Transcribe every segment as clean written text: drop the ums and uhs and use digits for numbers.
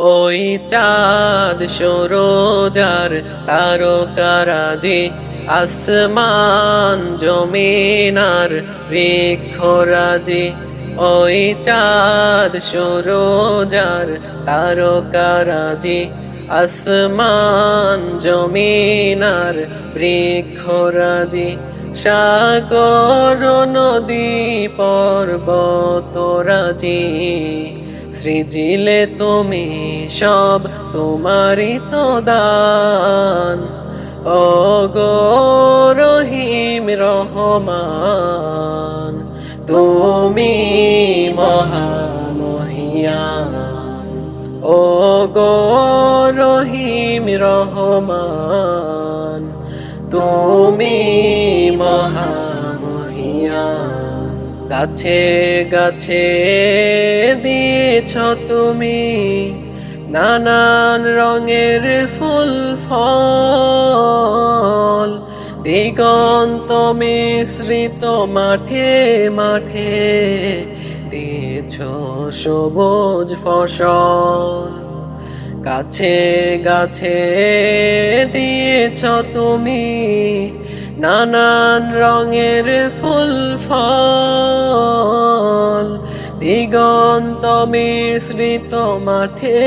ওই চাঁদ সূরজার তারকারাজি, আসমান জমিনার বৃক্ষরাজি। ওই চাঁদ সূরজার তারকারাজি, আসমান জমিনার বৃক্ষরাজি। সাগর নদী পর্বতরাজি, সৃজিলে তুমি সব তোমারই তো দান। ও গো রহিম রহমান, তুমি মহামহিয়ান। ও গো রহিম রহমান, তুমি মহামহিয়ান। গাছে গাছে দিয়েছ তুমি নানান রঙের ফুল ফল, দিগন্ত মিশ্রিত মাঠে মাঠে দিয়েছ সবুজ ফসল। গাছে গাছে দিয়েছ তুমি নানান রঙের ফুল ফল, দিগন্ত মিশ্রিত মাঠে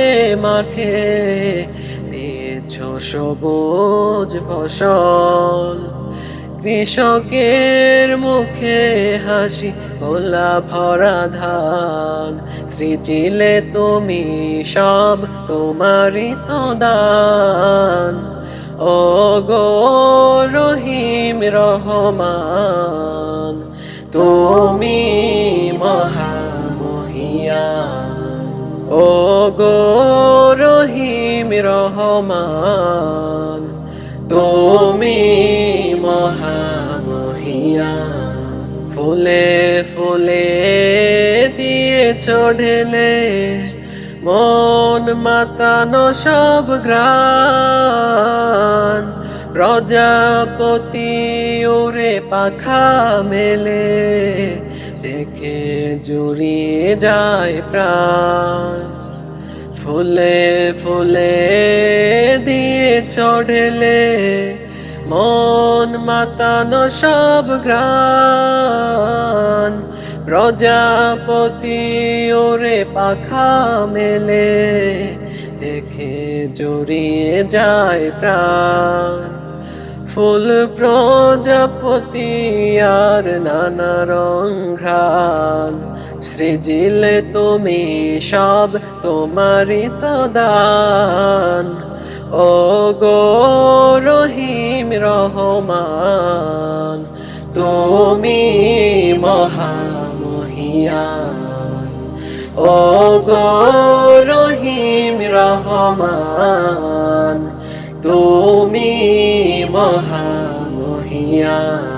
মাঠে দিয়েছ সবুজ ফসল। কৃষকের মুখে হাসি, গোলা ভরা ধান, সৃজিলে তুমি সব তোমারই তো দান। ও গো রহিম রহমান, তুমি মহামহিয়ান। ও গো রহিম রহমান, তুমি মহামহিয়ান। ফুলে ফুলে দিয়েছ ঢেলে মন মাতানো সব গ্রাণ, প্রজাপতি উড়ে পাখা মেলে দেখে জুড়িয়ে যায় প্রাণ। ফুলে ফুলে দিয়েছ ঢেলে মন মাতানো সব গ্রাণ, প্রজাপতি ওরে পাখা মেলে দেখে জড়িয়ে যায় প্রাণ। ফুল প্রজাপতি আর নানা রং ঘ্রাণ, সৃজিলে তুমি সব তোমারই তো দান। ও গো রহিম রহমান, তুমি মহামহিয়ান। ও গো রহিম রহমান, তুমি মহামহিয়ান।